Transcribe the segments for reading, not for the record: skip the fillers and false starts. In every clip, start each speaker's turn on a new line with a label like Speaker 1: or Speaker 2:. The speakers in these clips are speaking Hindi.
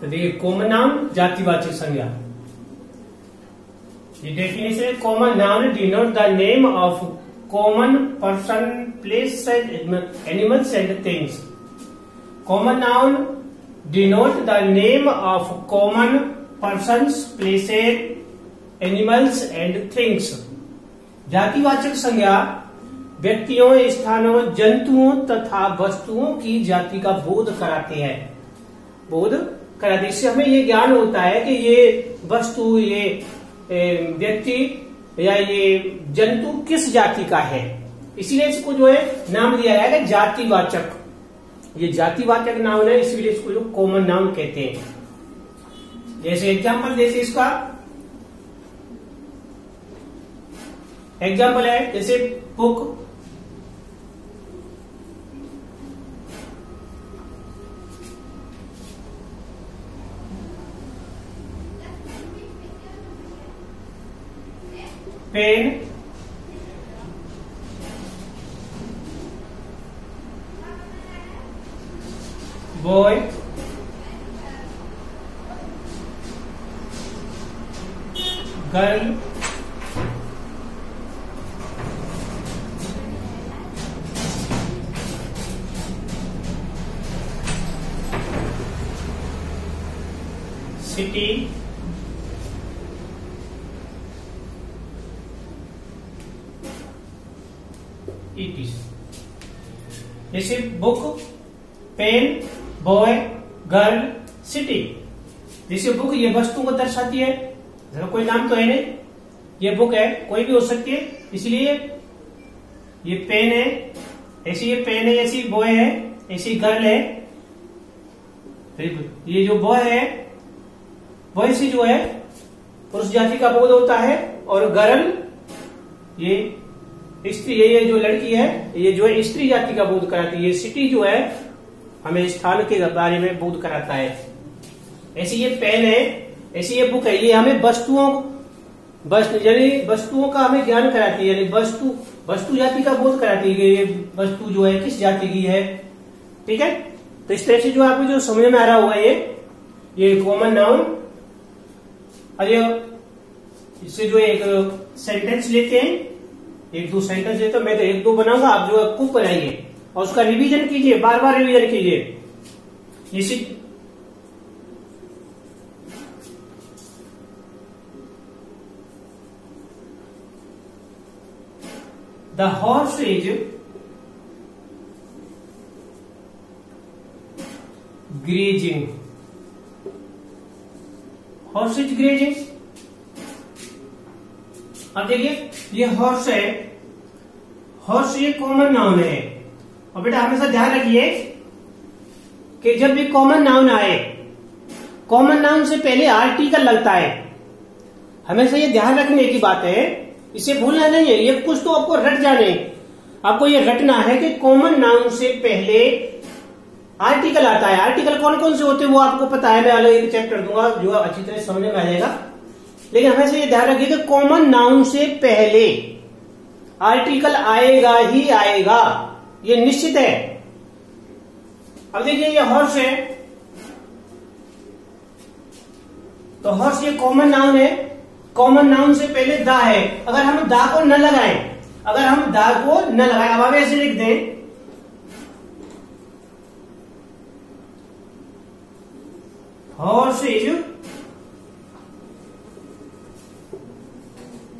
Speaker 1: तो देखिए कॉमन नाउन जातिवाचक संज्ञा, ये डेफिनेशन है। Common noun denote the name of common person, place, animals and things. Common noun denote the name of common persons, places, animals and things. जातिवाचक संज्ञा व्यक्तियों, स्थानों, जंतुओं तथा वस्तुओं की जाति का बोध कराते हैं। बोध कराते, इससे हमें ये ज्ञान होता है कि ये वस्तु, ये व्यक्ति या ये जंतु किस जाति का है। इसीलिए इसको जो है नाम दिया गया है जातिवाचक। ये जातिवाचक नाउन है, इसलिए इसको जो कॉमन नाउन कहते हैं। जैसे एग्जाम्पल जैसे इसका एग्जाम्पल है, जैसे book, pen, boy, girl, city, जैसे book, pen, boy, girl, city. जैसे बुक ये वस्तु को दर्शाती है, कोई नाम तो है नहीं, ये बुक है, कोई भी हो सकती है, इसलिए ये पेन है, ऐसी ये पेन है, ऐसी बॉय है, ऐसी गर्ल है। ये जो बॉय है, बॉय से जो है पुरुष जाति का बोध होता है, और गर्ल ये स्त्री, ये जो लड़की है, ये जो है स्त्री जाति का बोध कराती है। ये सिटी जो है हमें स्थान के बारे में बोध कराता है। ऐसी ये पेन है, ऐसी ये बुक है, ये हमें वस्तुओं का हमें ज्ञान कराती है, यानी वस्तु जाति का बोध कराती है। ये वस्तु जो है किस जाति की है, ठीक है। तो इस तरह से जो आपको जो समझ में आ रहा होगा ये कॉमन नाउन। और इससे जो एक सेंटेंस लेते हैं, एक दो सेंटेंस लेते, मैं तो एक दो बनाऊंगा, आप जो है खूब बनाइए और उसका रिवीजन कीजिए, बार बार रिवीजन कीजिए। जैसे the horse is grazing, horse is grazing. अब देखिए ये हॉर्स है, हॉर्स ये कॉमन नाउन है। और बेटा हमेशा ध्यान रखिए कि जब भी कॉमन नाउन आए, कॉमन नाउन से पहले आर्टिकल लगता है। हमेशा ये ध्यान रखने की बात है, इसे भूलना नहीं है। ये कुछ तो आपको रट जाने, आपको ये रटना है कि कॉमन नाउन से पहले आर्टिकल आता है। आर्टिकल कौन कौन से होते हैं वो आपको पता है, मैं अलग एक चैप्टर दूंगा जो अच्छी तरह समझ में आ जाएगा। लेकिन हमेशा ये ध्यान रखिए कि कॉमन नाउन से पहले आर्टिकल आएगा ही आएगा, ये निश्चित है। अब देखिए ये हॉर्स है, तो हॉर्स ये कॉमन नाउन है। कॉमन नाउन से पहले दा है। अगर हम दा को न लगाएं, अब हम ऐसे लिख दें, हॉर्स इज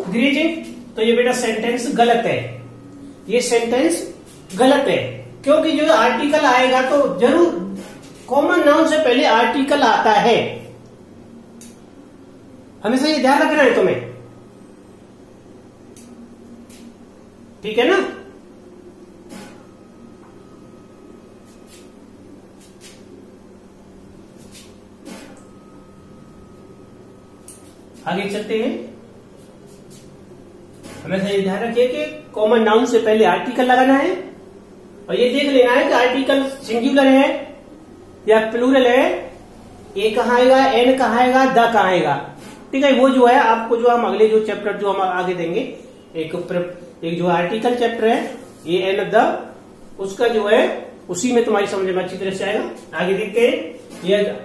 Speaker 1: ग्रेजिंग, तो ये बेटा सेंटेंस गलत है। ये सेंटेंस गलत है क्योंकि जो आर्टिकल आएगा तो जरूर कॉमन नाउन से पहले आर्टिकल आता है। हमेशा ये ध्यान रखना है तुम्हें, ठीक है ना। आगे चलते हैं। हमेशा ये ध्यान रखिए कि कॉमन नाउन से पहले आर्टिकल लगाना है और ये देख लेना है कि आर्टिकल सिंगुलर है या प्लूरल है, ए कहाँ आएगा, एन कहाँ आएगा, द कहाँ आएगा, ठीक है। वो जो है आपको जो हम अगले जो चैप्टर जो हम आगे देंगे, एक जो आर्टिकल चैप्टर है ए एन द, उसका जो है उसी में तुम्हारी समझ में अच्छी तरह से आएगा। आगे देखते हैं।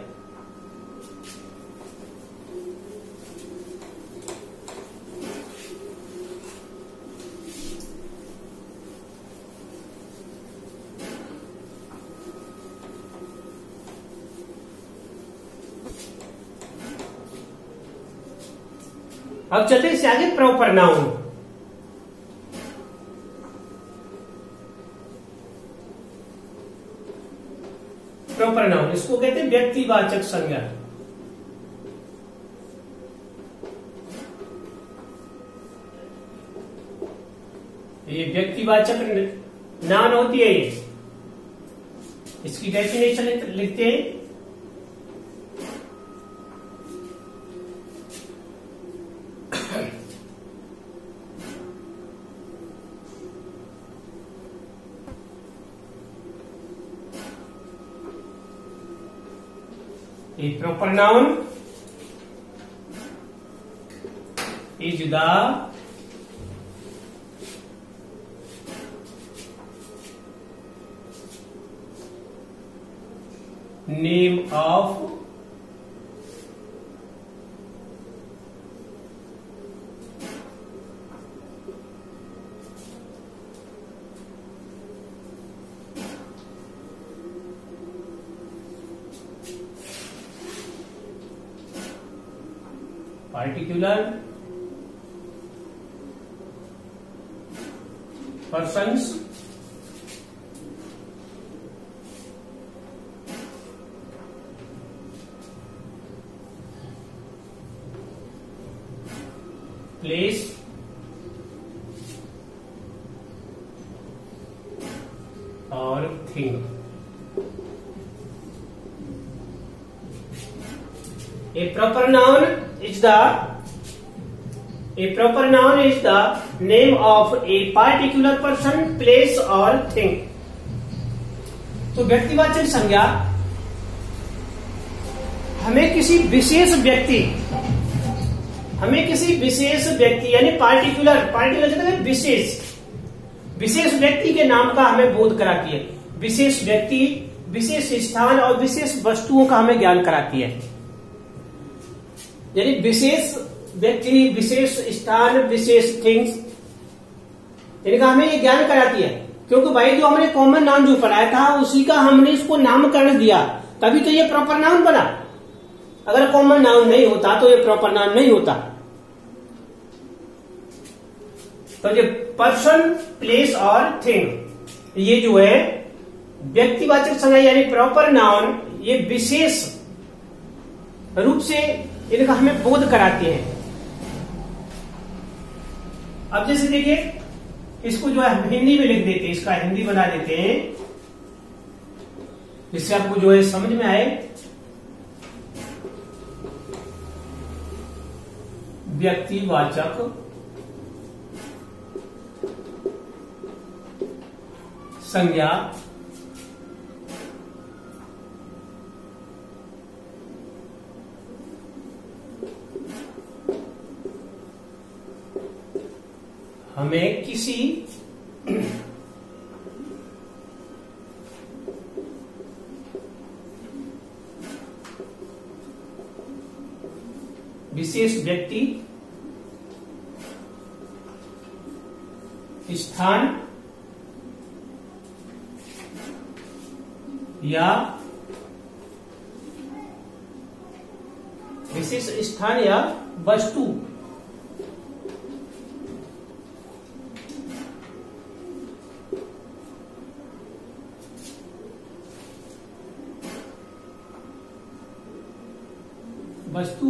Speaker 1: अब चलते इससे आगे प्रॉपर नाउन। प्रॉपर नाउन इसको कहते हैं व्यक्तिवाचक संज्ञा। ये व्यक्तिवाचक नाउन होती है। ये इसकी डेफिनेशन लिखते हैं। A proper noun is the name of particular persons place or thing। A proper noun is the name of a particular person, place or thing। तो व्यक्तिवाचक संज्ञा हमें किसी विशेष व्यक्ति यानी पार्टिकुलर विशेष व्यक्ति के नाम का हमें बोध कराती है। विशेष व्यक्ति, विशेष स्थान और विशेष वस्तुओं का हमें ज्ञान कराती है। यानी विशेष व्यक्ति, विशेष स्थान, विशेष थिंग्स, इनका हमें ये ज्ञान कराती है। क्योंकि भाई जो हमने कॉमन नाउन जो पढ़ाया था उसी का हमने इसको नामकरण दिया, तभी तो ये प्रॉपर नाउन बना। अगर कॉमन नाउन नहीं होता तो ये प्रॉपर नाउन नहीं होता। तो ये पर्सन, प्लेस और थिंग, ये जो है व्यक्तिवाचक संज्ञा यानी प्रॉपर नाउन, ये विशेष रूप से इनका हमें बोध कराते हैं। अब जैसे देखिए, इसको जो है हिंदी में लिख देते हैं, इसका हिंदी बना देते हैं जिससे आपको जो है समझ में आए। व्यक्तिवाचक संज्ञा हमें किसी विशेष व्यक्ति, स्थान या विशेष स्थान या वस्तु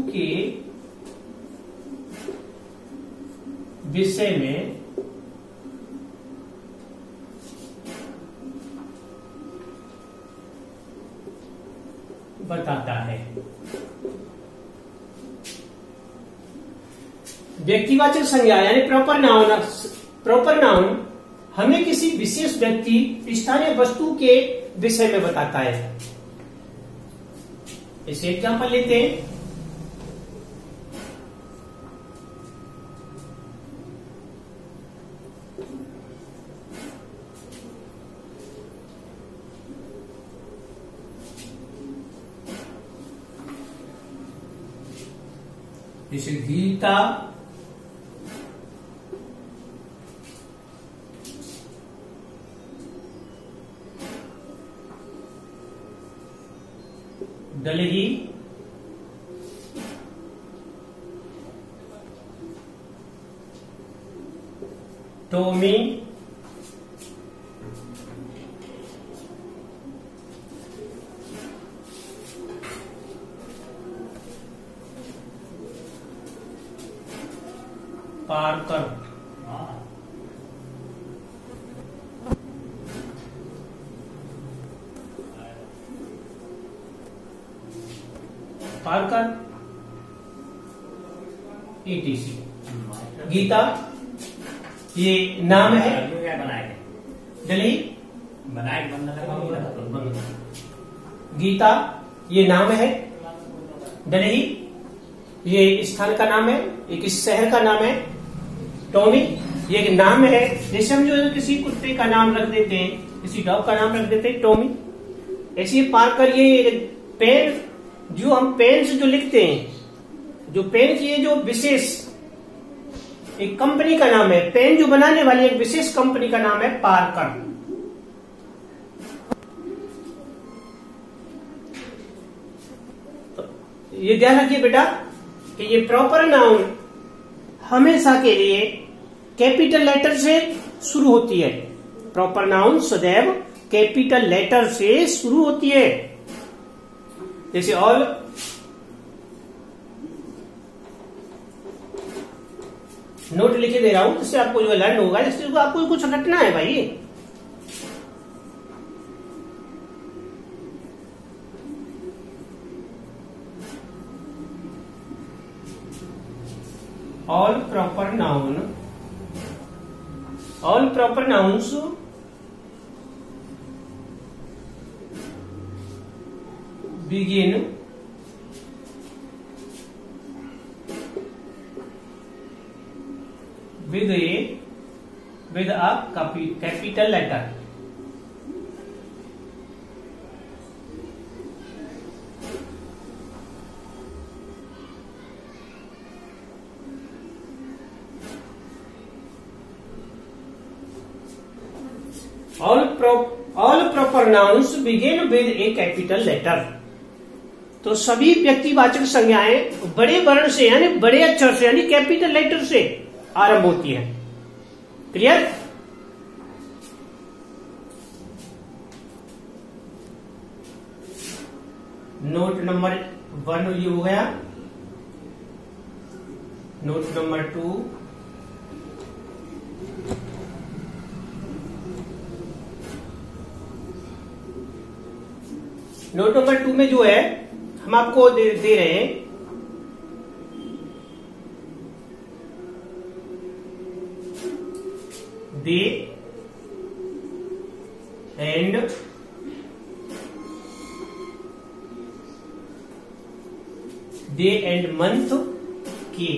Speaker 1: के विषय में बताता है। व्यक्तिवाचक संज्ञा यानी प्रॉपर नाउन हमें किसी विशेष व्यक्ति, स्थानीय वस्तु के विषय में बताता है। इसे एग्जाम्पल लेते हैं। जैसे Geeta, Delhi, Tommy, Parker, Parker, ETC। Geeta ये नाम है, दिल्ली गीता ये नाम है, दिल्ली ये स्थान का नाम है, एक शहर का नाम है। टॉमी ये एक नाम है, जैसे हम जो किसी कुत्ते का नाम रख देते हैं, किसी डॉग का नाम रख देते हैं टॉमी, ऐसे ही पार्कर ये पेन, जो हम पेन से जो लिखते हैं, जो पेन ये जो विशेष एक कंपनी का नाम है, पेन जो बनाने वाली एक विशेष कंपनी का नाम है पार्कर। तो ये ध्यान रखिए बेटा कि ये प्रॉपर नाउन हमेशा के लिए कैपिटल लेटर से शुरू होती है। प्रॉपर नाउन सदैव कैपिटल लेटर से शुरू होती है। जैसे ऑल, नोट लिखे दे रहा हूं जिससे आपको जो लर्न होगा, जिससे आपको कुछ रटना है भाई। All proper noun, all proper nouns begin with a capital letter. All proper nouns begin with a capital letter. तो सभी व्यक्तिवाचक संज्ञाएं बड़े वर्ण से यानी बड़े अक्षर से यानी कैपिटल लेटर से आरंभ होती है। क्लियर? नोट नंबर 1 ये हो गया। नोट नंबर 2, नोट नंबर 2 में जो है हम आपको दे रहे हैं डे एंड मंथ के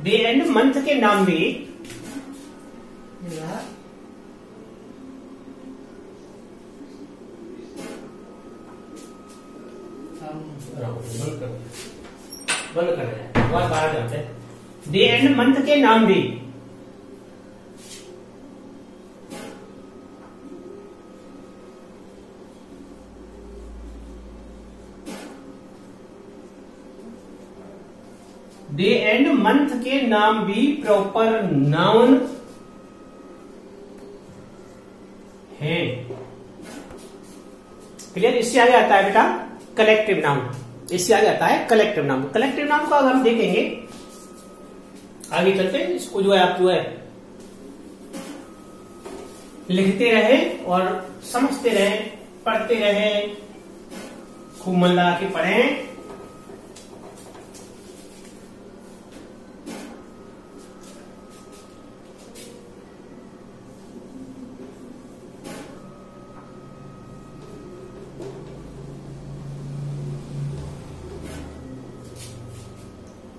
Speaker 1: डे एंड मंथ के नाम भी बंद कर रहे हैं, बाहर जाते हैं। डे एंड मंथ के नाम भी डे एंड मंथ के नाम भी प्रॉपर नाउन है। क्लियर? इससे आगे आता है बेटा कलेक्टिव नाउन। इससे आगे आता है कलेक्टिव नाउन। कलेक्टिव नाउन को हम देखेंगे, आगे चलते हैं। इसको जो है आप जो है लिखते रहे और समझते रहे, पढ़ते रहे, खूब मन लगा के पढ़ें।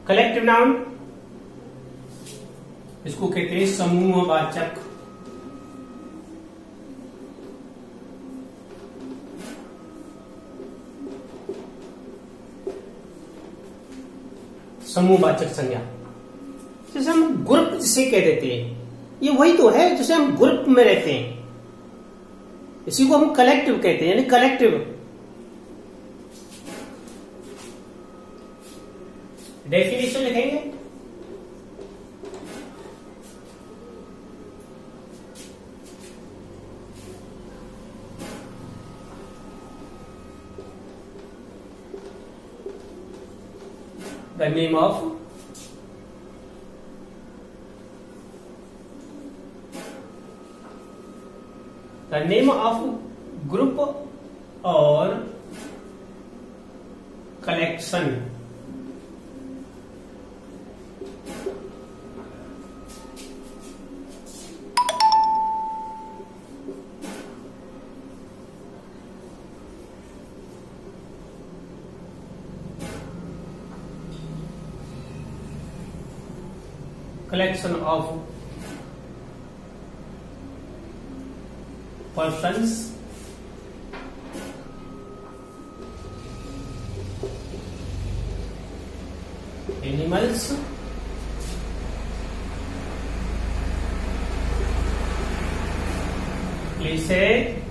Speaker 1: कलेक्टिव नाउन इसको कहते हैं समूहवाचक। समूहवाचक संज्ञा, जैसे हम ग्रुप जिसे कह देते हैं, ये वही तो है जैसे हम ग्रुप में रहते हैं, इसी को हम कलेक्टिव कहते हैं, यानी कलेक्टिव। डेफिनेशन लिखेंगे। The name of group or collection of persons, animals, places,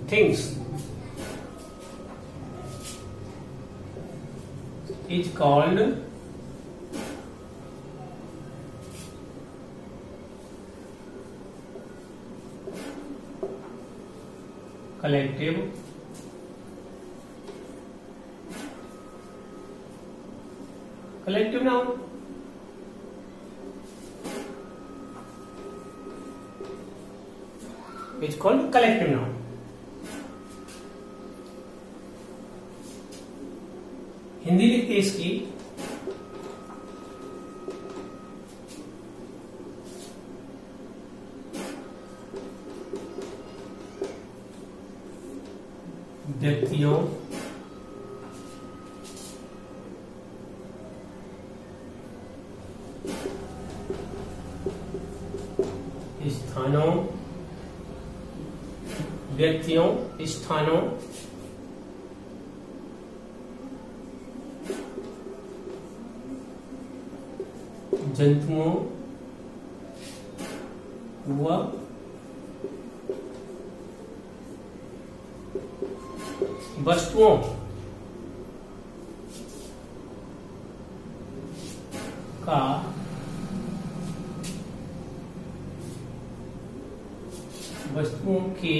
Speaker 1: things is called collective noun। It's called collective noun। Hindi लिखते इसकी व्यक्तियों, स्थानों, व्यक्तियों, स्थानों, जंतुओं व वस्तुओं का वस्तुओं के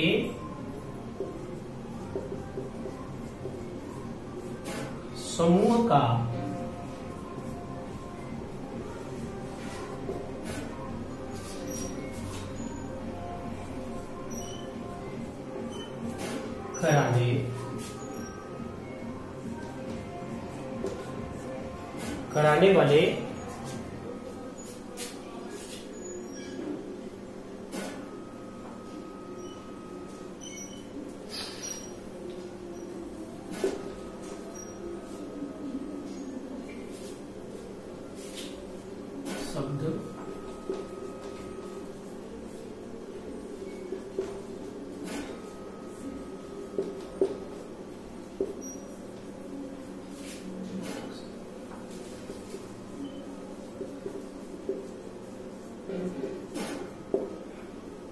Speaker 1: समूह का कराने वाले शब्द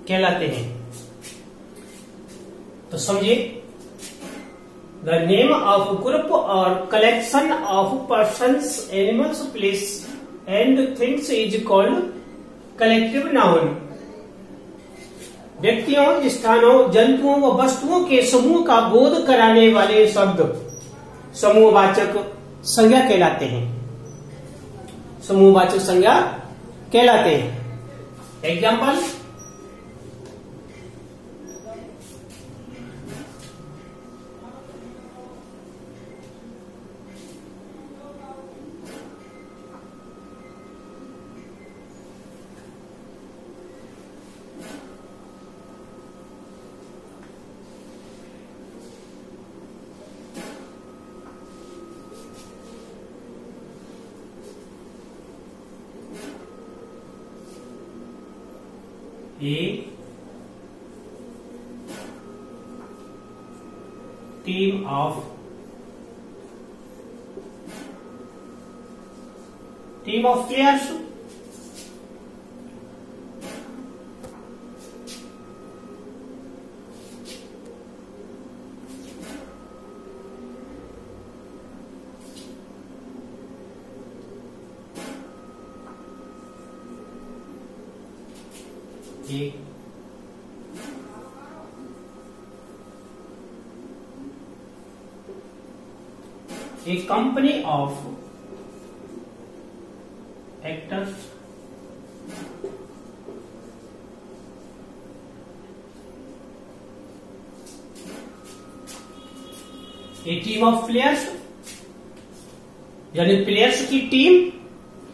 Speaker 1: कहलाते हैं। तो समझिए, द नेम ऑफ ग्रुप और collection of persons, animals, place and things is called collective noun. व्यक्तियों, स्थानों, जंतुओं व वस्तुओं के समूह का बोध कराने वाले शब्द समूहवाचक संज्ञा कहलाते हैं। समूहवाचक संज्ञा कहलाते हैं। Example, A team of players a company of actors a team of players, यानी प्लेयर्स की टीम,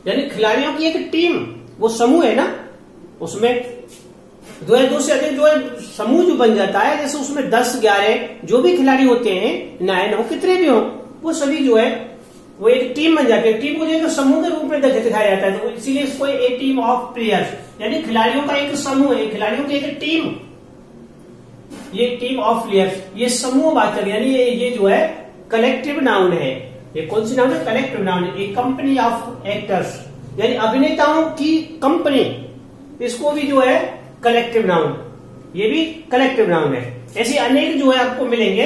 Speaker 1: यानी खिलाड़ियों की एक टीम, वो समूह है ना, उसमें दो से अधिक जो है समूह जो बन जाता है, जैसे उसमें 10-11 जो भी खिलाड़ी होते हैं, 9 हो कितने भी हो, वो सभी जो है वो एक टीम बन जाती है। टीम को जो है समूह के रूप में दिखाया जाता है, तो इसीलिए इसको ए टीम ऑफ प्लेयर्स, यानी खिलाड़ियों का एक समूह है, खिलाड़ियों की एक टीम, ये टीम ऑफ प्लेयर्स, ये समूह वाचक, यानी ये जो है कलेक्टिव नाउन है। ये कौन सी नाउन है? कलेक्टिव नाउन है। ए कंपनी ऑफ एक्टर्स, यानी अभिनेताओं की कंपनी, इसको भी जो है कलेक्टिव नाउन, ये भी कलेक्टिव नाउन है। ऐसे अनेक जो है आपको मिलेंगे।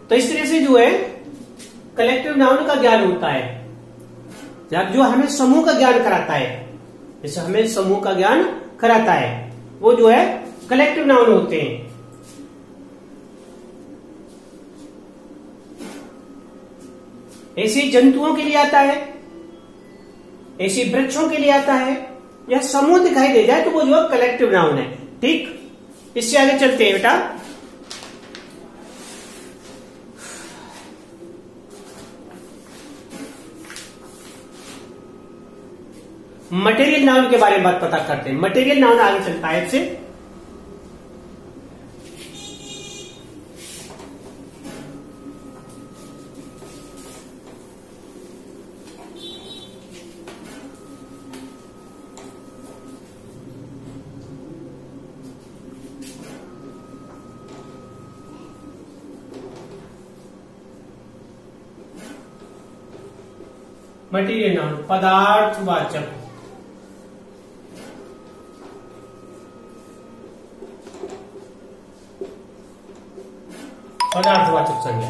Speaker 1: तो इस तरह से जो है कलेक्टिव नाउन का ज्ञान होता है, जब जो हमें समूह का ज्ञान कराता है, जैसे हमें समूह का ज्ञान कराता है, वो जो है कलेक्टिव नाउन होते हैं। ऐसे जंतुओं के लिए आता है, ऐसे वृक्षों के लिए आता है, या समूह दिखाई दे जाए तो वो जो है कलेक्टिव नाउन है। ठीक, इससे आगे चलते हैं बेटा। मटेरियल नाउन के बारे में बात पता करते हैं। मटेरियल नाउन आगे चलता है इससे। मटेरियल नाउन पदार्थवाचक, पदार्थवाचक संज्ञा।